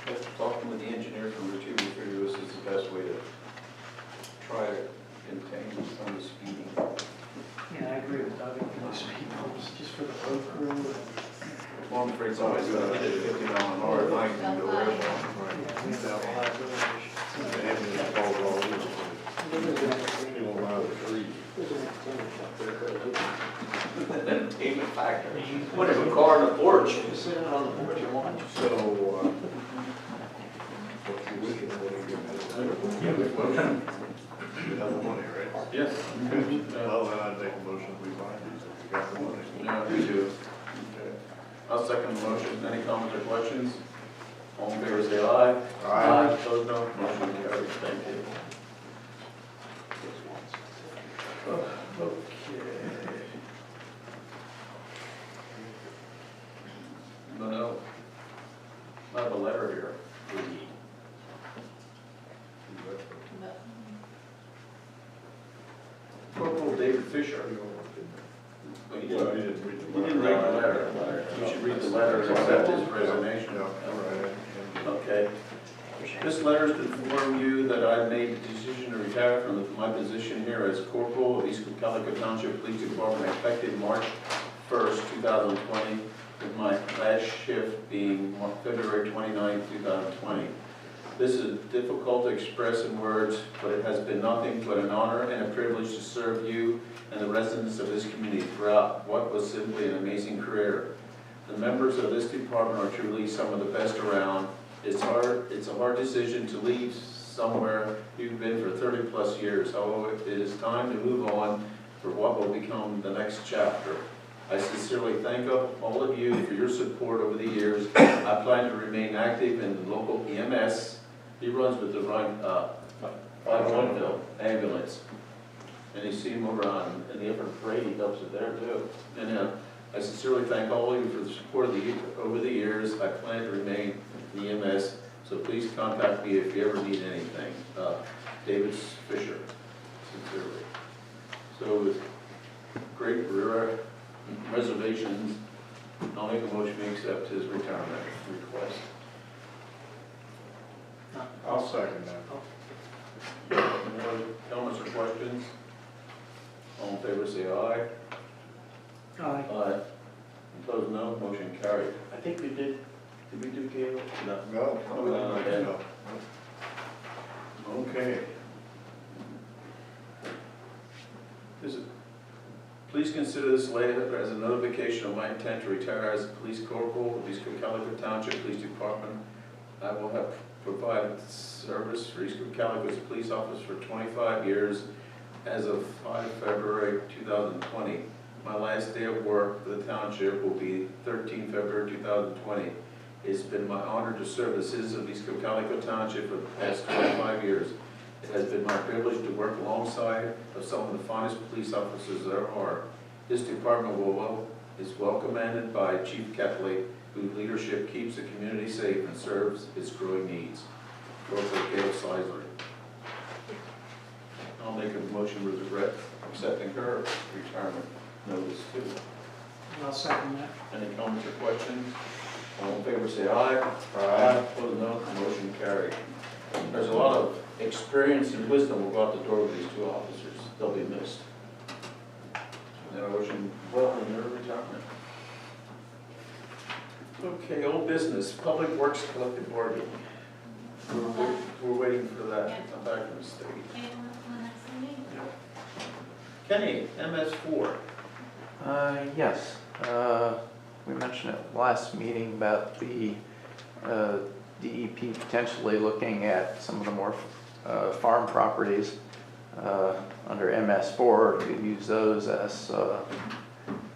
After talking with the engineer from Ritchie, we figured this is the best way to try to contain some of the speeding. Yeah, I agree with Doug, no speed bumps, just for the road crew. Well, I'm afraid somebody's gonna hit it 50 miles an hour at night and go there. Yeah, we have a liability issue. Then payment factor. What if a car on the porch? Just sit out on the porch and watch. So, we have the money, right? Yes. Well, then I'd make a motion we buy these, if we got the money. Yeah, we do. Okay. I'll second the motion. Any comments or questions? All in favor, say aye. Aye. Opposed, no. Motion carries. Thank you. Okay. No. I have a letter here. Corporal David Fisher. Well, you Well, didn't you didn't read the you didn't read the letter. You should read the letter and accept his resignation. Yeah, all right. Okay. This letter is to inform you that I made the decision to retire from my position here as corporal of East Cocalico Township Police Department effective March 1st, 2020, with my last shift being February 29th, 2020. This is difficult to express in words, but it has been nothing but an honor and a privilege to serve you and the residents of this community throughout what was simply an amazing career. The members of this department are truly some of the best around. It's a hard decision to leave somewhere you've been for 30+ years. However, it is time to move on for what will become the next chapter. I sincerely thank all of you for your support over the years. I plan to remain active in the local EMS. He runs with the 511 ambulance. And you see him over on in the upper parade, he helps it there too. And I sincerely thank all of you for the support over the years. I plan to remain in the EMS, so please contact me if you ever need anything. David Fisher, sincerely. So with great reservations, I'll make a motion to accept his retirement request. I'll second that. Any other comments or questions? All in favor, say aye. Aye. Aye. Opposed, no. Motion carried. I think we did we do Gable? No. No. No. Okay. Please consider this letter as a notification of my intent to retire as a police corporal of East Cocalico Township Police Department. I will have provided service for East Cocalico as a police officer for 25 years as of 5 February 2020. My last day of work for the township will be 13 February 2020. It's been my honor to serve the citizens of East Cocalico Township for the past 25 years. It has been my privilege to work alongside of some of the finest police officers there are. This department is well commanded by Chief Kepley, whose leadership keeps the community safe and serves its growing needs. Corporal Gail Seisler. I'll make a motion with regret accepting her retirement notice too. I'll second that. Any comments or questions? All in favor say aye. Aye. Opposed, no. Motion carried. There's a lot of experience and wisdom will go out the door with these two officers. They'll be missed. And I wish them well in their retirement. Okay, old business, Public Works collective bargaining. We're waiting for that to come back from the state. Kenny, MS4. Yes. We mentioned at last meeting about the DEP potentially looking at some of the more farm properties under MS4 to use those as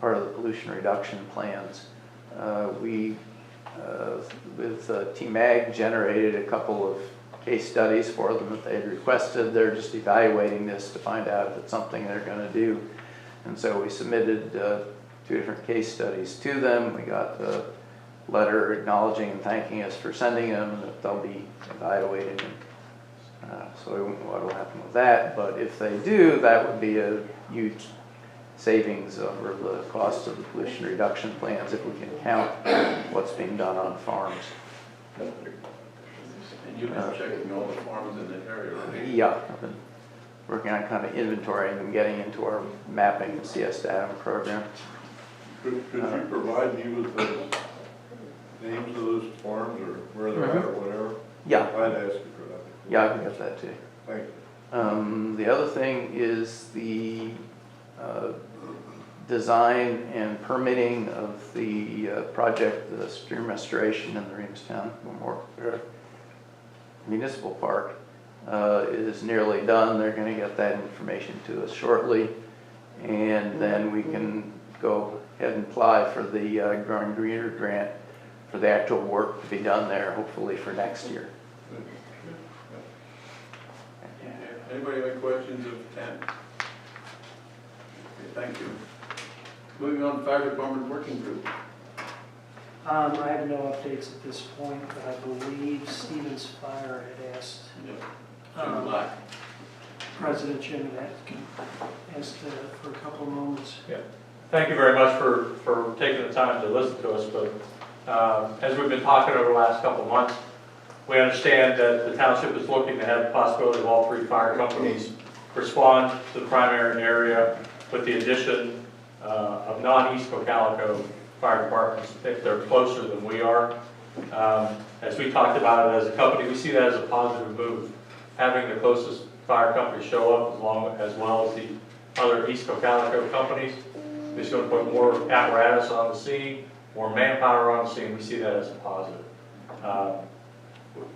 part of the pollution reduction plans. We, with TMAG, generated a couple of case studies for them that they had requested. They're just evaluating this to find out if it's something they're going to do. And so we submitted 2 different case studies to them. We got the letter acknowledging and thanking us for sending them, and that they'll be evaluating them. So what will happen with that? But if they do, that would be a huge savings over the cost of the pollution reduction plans if we can count what's being done on farms. You've been checking all the farms in the area, right? Yeah, I've been working on kind of inventorying and getting into our mapping and CS data program. Could you provide me with the names of those farms or where they're at or whatever? Yeah, I'd ask you for that. yeah, I can get that too. Thank you. The other thing is the design and permitting of the project, the stream restoration in the Reamstown Municipal Park is nearly done. They're going to get that information to us shortly, and then we can go ahead and apply for the Growing Greener grant for the actual work to be done there, hopefully for next year. Anybody have any questions of Ken? Okay, thank you. Moving on to Fire Department Working Group. I have no updates at this point, but I believe Stevens Fire had asked Jim Black. President Jim asked for a couple of moments. Thank you very much for taking the time to listen to us, but as we've been talking over the last couple of months, we understand that the township is looking to have the possibility of all three fire companies respond to the primary area with the addition of non-East Cocalico fire departments if they're closer than we are. As we talked about it as a company, we see that as a positive move. Having the closest fire company show up as well as the other East Cocalico companies, it's going to put more apparatus on the scene, more manpower on the scene. We see that as a positive.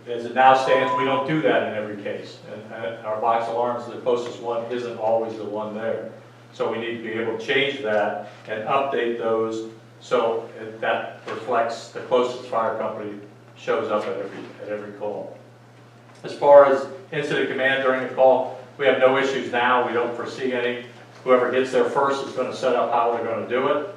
As it now stands, we don't do that in every case. And our box alarms, the closest one isn't always the one there. So we need to be able to change that and update those so that reflects the closest fire company shows up at every call. As far as incident command during the call, we have no issues now. We don't foresee any. Whoever gets there first is going to set up how they're going to do it,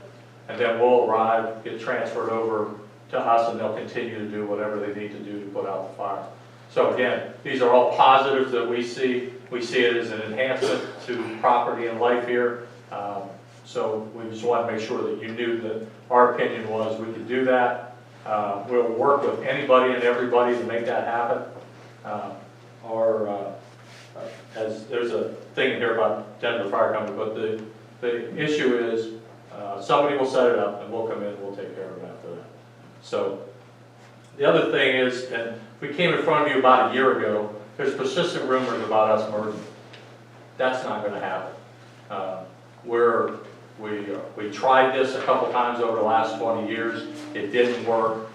and then we'll arrive, get transferred over to us, and they'll continue to do whatever they need to do to put out the fire. So again, these are all positives that we see. We see it as an enhancement to property and life here. So we just want to make sure that you knew that our opinion was we could do that. We'll work with anybody and everybody to make that happen. As there's a thing here about Denver Fire Company, but the issue is somebody will set it up and we'll come in and we'll take care of it after that. So the other thing is, and we came in front of you about a year ago, there's persistent rumors about us merging. That's not going to happen. We tried this a couple times over the last 20 years. It didn't work.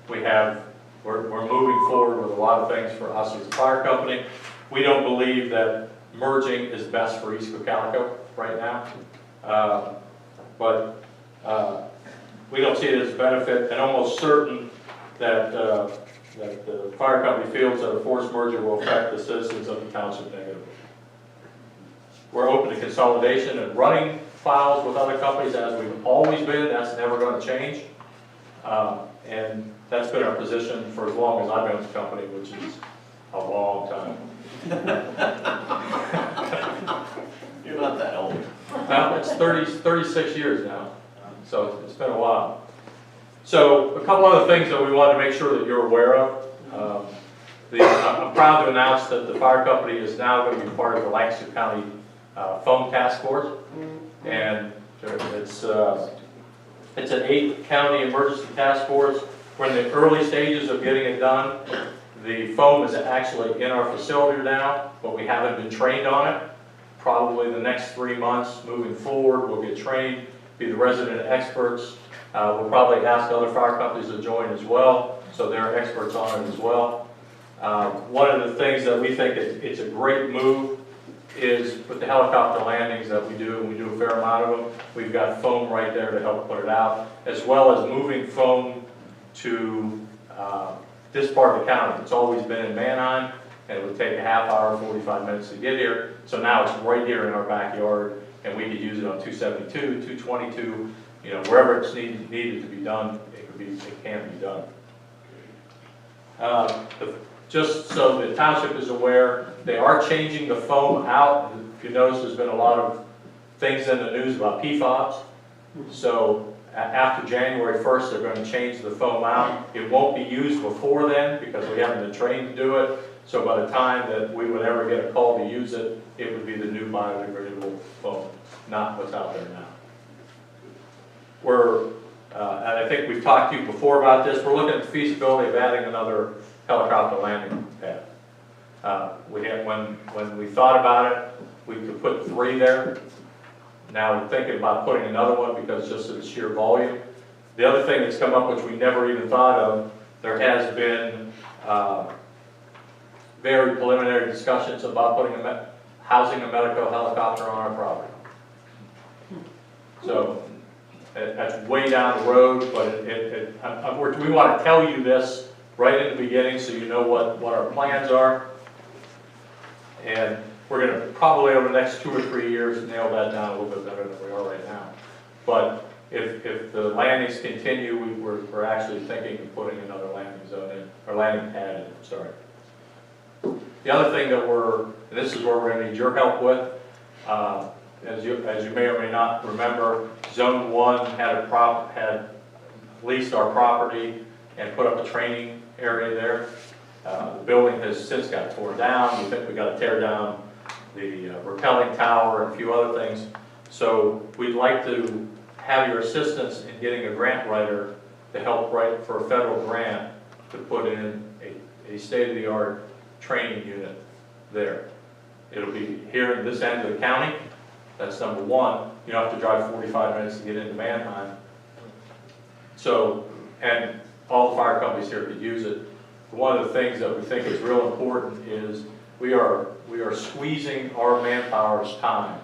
We're moving forward with a lot of things for us as a fire company. We don't believe that merging is best for East Cocalico right now. But we don't see it as a benefit, and almost certain that the fire company feels that a forced merger will affect the citizens of the township negatively. We're open to consolidation and running files with other companies as we've always been. That's never going to change. And that's been our position for as long as I've been with the company, which is a long time. You're not that old. Well, it's 36 years now, so it's been a while. So a couple other things that we want to make sure that you're aware of. I'm proud to announce that the fire company is now going to be part of the Lancaster County Foam Task Force, and it's an 8-county emergency task force. We're in the early stages of getting it done. The foam is actually in our facility now, but we haven't been trained on it. Probably the next 3 months moving forward, we'll get trained, be the resident experts. We'll probably ask other fire companies to join as well, so they're experts on it as well. One of the things that we think it's a great move is with the helicopter landings that we do, and we do a fair amount of them, we've got foam right there to help put it out, as well as moving foam to this part of the county. It's always been in Manheim, and it would take a half hour, 45 minutes to get here. So now it's right here in our backyard, and we could use it on 272, 222, wherever it's needed to be done, it can be done. Just so the township is aware, they are changing the foam out. If you notice, there's been a lot of things in the news about PFAS. So after January 1st, they're going to change the foam out. It won't be used before then because we haven't been trained to do it. So by the time that we would ever get a call to use it, it would be the new biodegradable foam, not what's out there now. And I think we've talked to you before about this, we're looking at the feasibility of adding another helicopter landing pad. When we thought about it, we could put 3 there. Now we're thinking about putting another one because just of the sheer volume. The other thing that's come up, which we never even thought of, there has been very preliminary discussions about housing a medical helicopter on our property. So that's way down the road, but we want to tell you this right in the beginning so you know what our plans are. And we're going to probably over the next 2 or 3 years nail that down a little bit better than we are right now. But if the landings continue, we're actually thinking of putting another landing zone in, or landing pad in, sorry. The other thing that and this is where we're going to need your help with, as you may or may not remember, Zone 1 had leased our property and put up a training area there. The building has since got torn down. We think we got to tear down the rappelling tower and a few other things. So we'd like to have your assistance in getting a grant writer to help write for a federal grant to put in a state-of-the-art training unit there. It'll be here in this end of the county. That's number one. You don't have to drive 45 minutes to get into Manheim. So, and all the fire companies here could use it. One of the things that we think is real important is we are squeezing our manpower's time.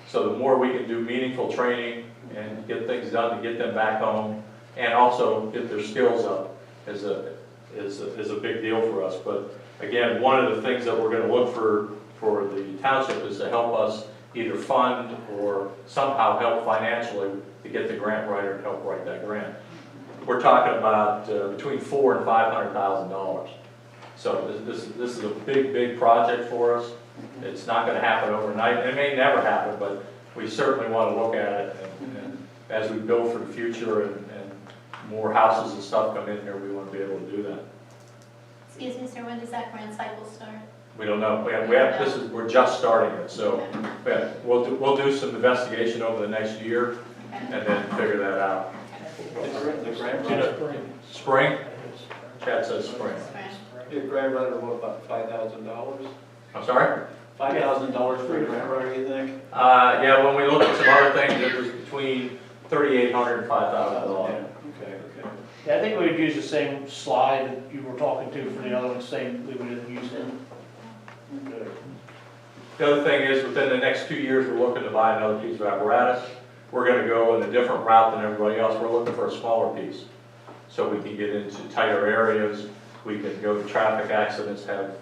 So the more we can do meaningful training and get things done to get them back home and also get their skills up is a big deal for us. But again, one of the things that we're going to look for the township is to help us either fund or somehow help financially to get the grant writer to help write that grant. We're talking about between $400,000 and $500,000. So this is a big project for us. It's not going to happen overnight. It may never happen, but we certainly want to look at it. And as we build for the future and more houses and stuff come in here, we want to be able to do that. Excuse me, sir, when does that grant cycle start? We don't know. We're just starting it, so we'll do some investigation over the next year and then figure that out. The grant Spring? Chad says spring. Your grant writer, what about $5,000? I'm sorry? $5,000 for a grant writer, you think? Yeah, when we looked at some other things, it was between $3,800 and $5,000. Okay. Yeah, I think we would use the same slide that you were talking to for the other one, same, we would have used it. The other thing is, within the next 2 years, we're looking to buy another piece of apparatus. We're going to go in a different route than everybody else. We're looking for a smaller piece, so we can get into tighter areas. We can go to traffic accidents, have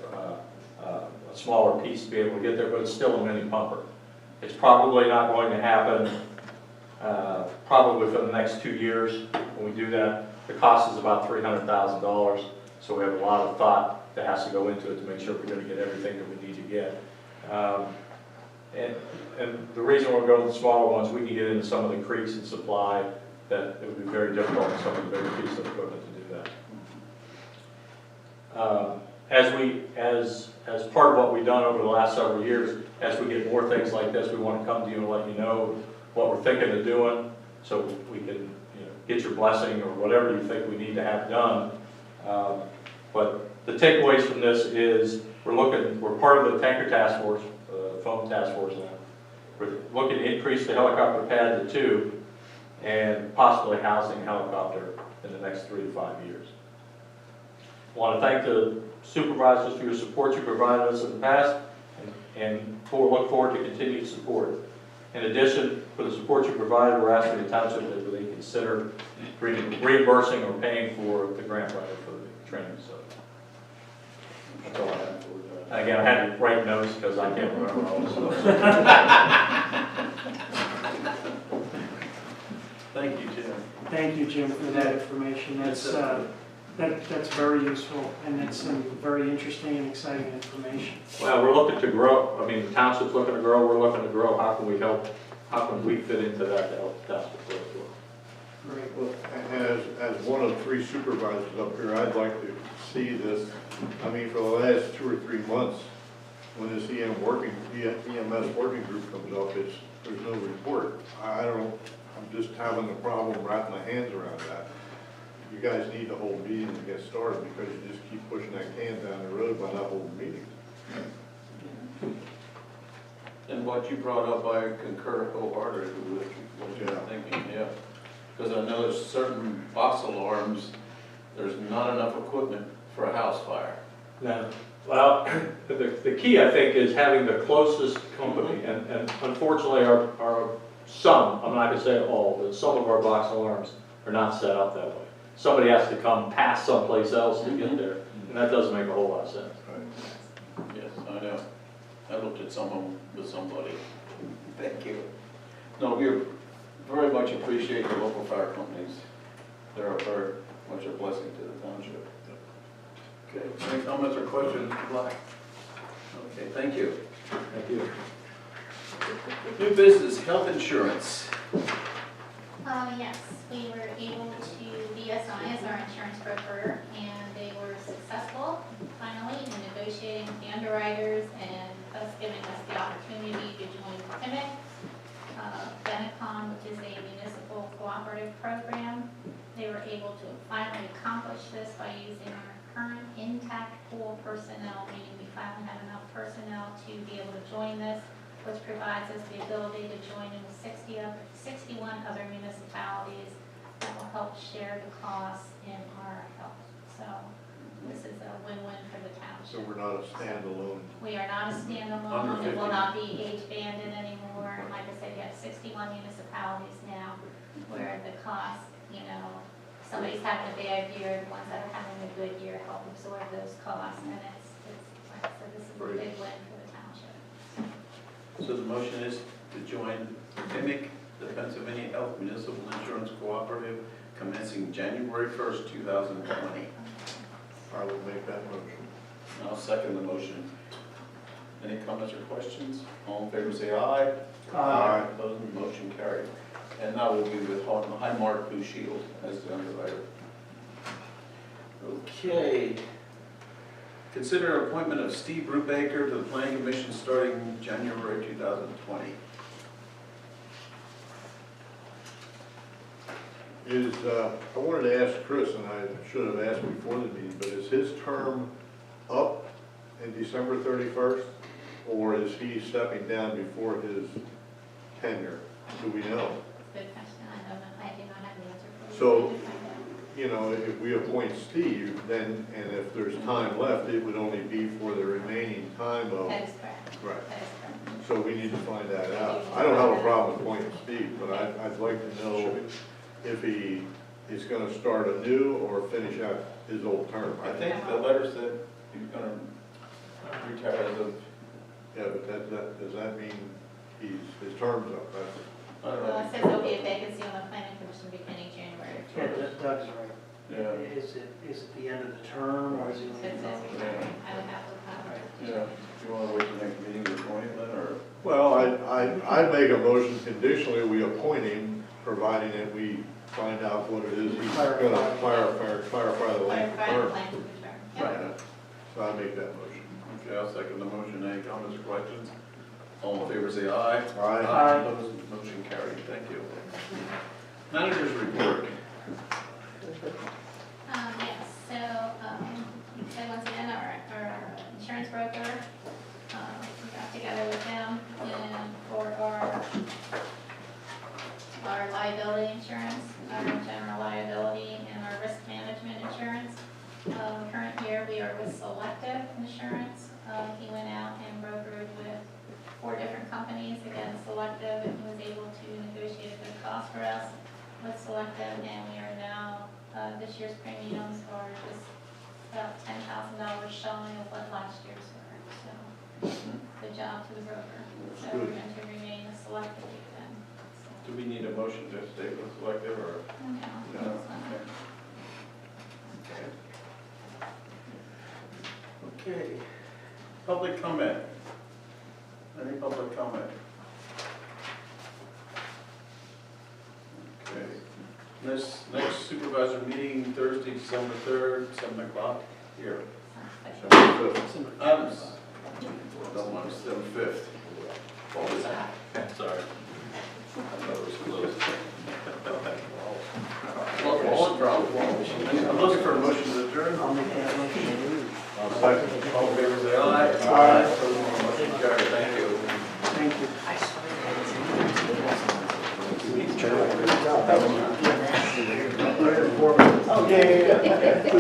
a smaller piece to be able to get there, but it's still a mini pumper. It's probably not going to happen probably for the next 2 years when we do that. The cost is about $300,000, so we have a lot of thought that has to go into it to make sure we're going to get everything that we need to get. And the reason we're going with the smaller ones, we can get into some of the creeks and supply that it would be very difficult with some of the bigger pieces of equipment to do that. As part of what we've done over the last several years, as we get more things like this, we want to come to you and let you know what we're thinking of doing, so we can get your blessing or whatever you think we need to have done. But the takeaways from this is we're part of the tanker task force, foam task force now. We're looking to increase the helicopter pad to 2 and possibly housing a helicopter in the next 3 to 5 years. I want to thank the supervisors for your support you provided us in the past and look forward to continued support. In addition, for the support you provided, we're asking the township that they consider reimbursing or paying for the grant writer for the training. So that's all I have. Again, I had to write notes because I can't remember all this stuff. Thank you, Jim. Thank you, Jim, for that information. That's very useful, and it's some very interesting and exciting information. Well, we're looking to grow. I mean, the township's looking to grow. We're looking to grow. How can we help? How can we fit into that to help the township grow as well? Well, as one of 3 supervisors up here, I'd like to see this, I mean, for the last 2 or 3 months, when this EMS working group comes up, there's no report. I don't, I'm just having a problem wrapping my hands around that. You guys need to hold meetings to get started, because you just keep pushing that can down the road by not holding meetings. And what you brought up, I concur wholeheartedly with what you're Yeah. thinking, yeah. Because I know there's certain box alarms, there's not enough equipment for a house fire. No. Well, the key, I think, is having the closest company, and unfortunately, some, I'm not gonna say all, but some of our box alarms are not set up that way. Somebody has to come past someplace else to get there, and that doesn't make a whole lot of sense. Yes, I know. I looked at someone with somebody. Thank you. No, we very much appreciate the local fire companies. They're very much a blessing to the township. Okay, any comments or questions, Mr. Black? Okay, thank you. Thank you. New business, health insurance. Yes, we were able to, BSI is our insurance broker, and they were successful finally in negotiating with the underwriters and thus giving us the opportunity to join PIMIC, Benetcon, which is a municipal cooperative program. They were able to finally accomplish this by using our current intact pool personnel, meaning we finally have enough personnel to be able to join this, which provides us the ability to join in with 61 other municipalities that will help share the costs in our health. So this is a win-win for the So township. we're not a standalone. We are not a standalone, Under it will 50. not be age banded anymore. Like I said, you have 61 municipalities now where the cost, you know, somebody's having a bad year, the ones that are having a good year help absorb those costs. And it's like I said, this is a big win for the township. So the motion is to join PIMIC, the Pennsylvania Health Municipal Insurance Cooperative, commencing January 1st, 2020. I will make that motion. I'll second the motion. Any comments or questions? All in favor say aye. Aye. Opposed, motion carried. And now we'll be with Highmark Blue Shield as the underwriter. Okay. Consider appointment of Steve Brubaker to the Planning Commission starting January 2020. I wanted to ask Chris, and I should have asked before the meeting, but is his term up in December 31st? Or is he stepping down before his tenure? Do we know? Good question, I don't know, I do not have the answer for you. So- I can find out. You know, if we appoint Steve, then, and if there's time left, it would only be for the remaining time of, That is correct, right. that is correct. So we need to find that out. I don't have a problem appointing Steve, but I'd like to know if he is gonna start anew or finish out his old term. I think the letter said he was gonna retire as of, Yeah, but does that mean his term's up? I don't Well, know. it says there'll be a vacancy on the planning commission beginning January. Yeah, Doug's right. Yeah, Is it the end of the term, or is it? It says retiring, I would have to cover it. yeah. Do you wanna wait till the next meeting to appoint him then, or? Well, I'd make a motion conditionally, we appoint him, providing that we find out what it is he's gonna clarify the length of Clarify the term. length of the term. Yep. Right. So I make that motion. Okay, I'll second the motion. Any comments or questions? All in favor say aye. Aye. Opposed, motion carried. Thank you. Manager's report. Yes, so once again, our insurance broker, we got together with them and for our liability insurance, our general liability and our risk management insurance. Current year, we are with Selective Insurance. He went out and brokered with 4 different companies, again, Selective, and he was able to negotiate a good cost for us with Selective, and we are now, this year's premiums are just about $10,000 shy of what last year's were, so good job to the broker. So we're going to remain a Selective then. Do we need a motion to stay with Selective or? No, it's not. Okay. Public comment. Any public comment? Okay. Next supervisor meeting Thursday, December 3rd, 7 o'clock here. Don't want to 7/5. What was that? Sorry. I thought it was close. I'm looking for a motion to adjourn. I'll make that motion. All in favor, say aye. Aye. Motion carried. Thank you. Thank you. Oh, yeah.